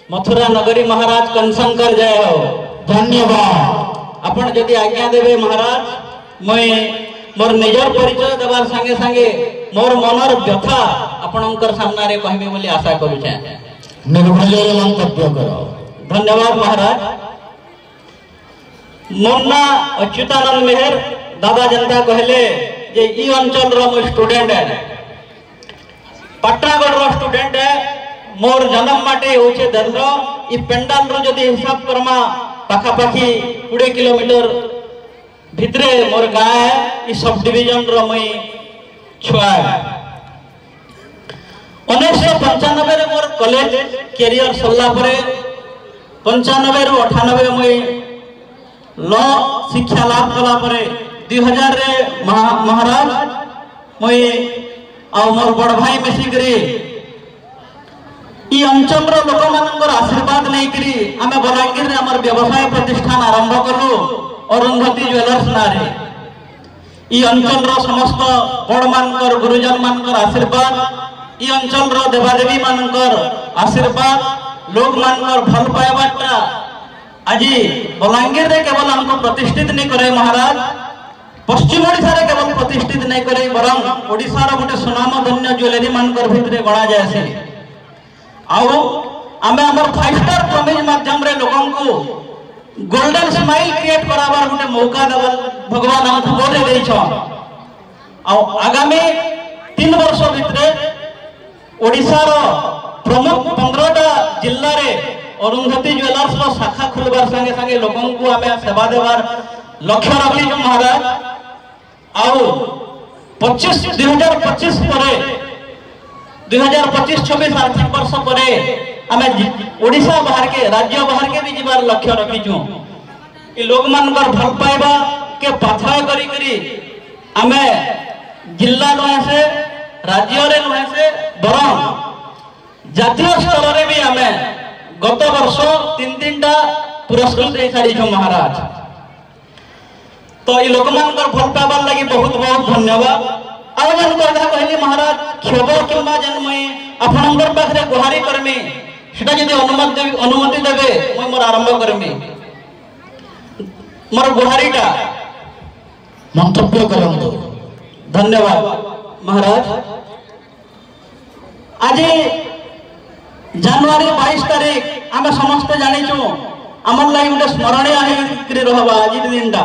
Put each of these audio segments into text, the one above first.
मथुरा नगरी महाराज कनशंकर जय हो। धन्यवाद। आपण जदि आज्ञा देवे महाराज मुई मोर निजर परिचय देवार संगे संगे मोर मनर व्यथा आपणकर सामना रे कहबे बोली आशा करूछे। निर्भय मंतव्य करो। धन्यवाद महाराज। मोर ना अच्युतानंद मेहर दादा जनता कहले जे ई अंचल रो मो स्टूडेंट है, पाटनागढ़ रो स्टूडेंट है। मोर जन्म माटे होचे दर्र ई पेंडाल रो जदि हिसाब करमा पाखा पाखी 20 किलोमीटर भितरे मोर गाँ है। ई सब डिवीजन रो मई छुआ है। 1995 रे मोर कॉलेज कैरियर सरला परे 95 रु 98 मई लॉ शिक्षा लाभ कला परे 2000 रे महाराज मई आ मोर बड़ भाई मिसिकरी ई अंचल रो लोक मानकर आशीर्वाद नै करी आमे बलांगीर रे हमर व्यवसाय प्रतिष्ठान आरंभ कलु अरुंधति ज्वेलर्स नारे। ई अंचल रो समस्त बड़ मानकर गुरुजन मानकर आशीर्वाद, ई अंचल रो देवादेवी मानकर आशीर्वाद, लोक मानकर भल पाइबाटा आज बलांगीर रे केवल हमको प्रतिष्ठित नहीं करे महाराज, पश्चिम ओडिशा रे केवल प्रतिष्ठित नहीं करे बरं ओडिशा रो गोटे सुनाम धन्य ज्वेलरी मानकर भितरे गणा जायसे। आउ आमे हमर 5 स्टार प्रॉमिस माध्यम रे लोगन को गोल्डन स्माइल क्रिएट कराबार गोटे मौका देवल भगवान हमको बोले देई छ। आउ आगामी 3 वर्ष भितरे ओडिशा रो प्रमुख 15टा जिल्ला रे अरुंधति ज्वेलर्स रो शाखा खुलबार संगे संगे लोगन को आमे सेवा देवार लक्ष्य रखली छ महाराज। आउ 2025 परे 2025-26 आर्थिक वर्ष परे आमे ओडिशा बाहर के राज्य बाहर के भी जीवार लक्ष्य रखी छु। ई लोग मानकर भल पाइबा के पाथर करी करी आमे जिल्ला नहे से राज्य रे नहे से बरं जातीय स्तर रे भी आमे गत वर्ष 3-3टा पुरस्कार दे सारी छु महाराज। तो ई लोक मानकर भल पाइबार लागि बहुत बहुत धन्यवाद। आउ जन कथा कहली महाराज क्षोभ किंबा जन मई आपनकर पाखरे गुहारी करमी सेटा जदि अनुमति देबे मई मोर आरंभ करमी। मोर गुहारीटा मंतव्य करंतु। धन्यवाद महाराज। आज जनवरी 22 तारीख आमे समस्त जानि छु हमर लागि गोटे स्मरणीय है रहबा आज दिनटा।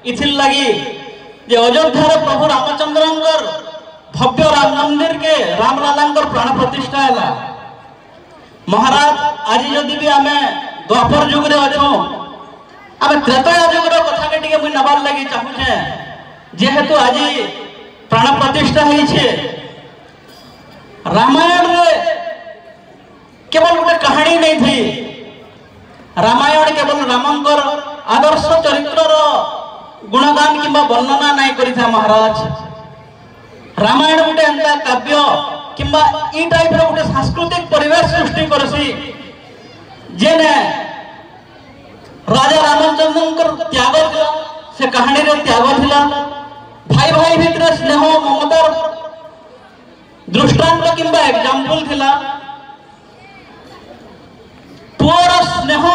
इथिल लागि जे अयोध्या रे प्रभु रामचंद्रंकर भव्य राम मंदिर के रामलालांकर प्राण प्रतिष्ठा है महाराज। आज जदि भी आमे द्वापर युग रे अछो आमे त्रेता युग रो कथा के टिके मुई नबार लागि चाहूछे जेहेतु आज प्राण प्रतिष्ठा होई छे। रामायण रे केवल गोटे कहानी नहीं थी, रामायण केवल रामंकर आदर्श चरित्र रो गुणगान किंबा वर्णना नहीं करी था महाराज। रामायण गोटे एंता काव्य किंबा ई टाइप रो गोटे सांस्कृतिक परिवेश सृष्टि करसी जेने राजा रामचंद्रंकर त्याग थिला, से कहानी रे त्याग थिला। भाई भाई भितर स्नेह ममतार दृष्टांत किंबा एग्जांपल थिला। पुअर स्नेह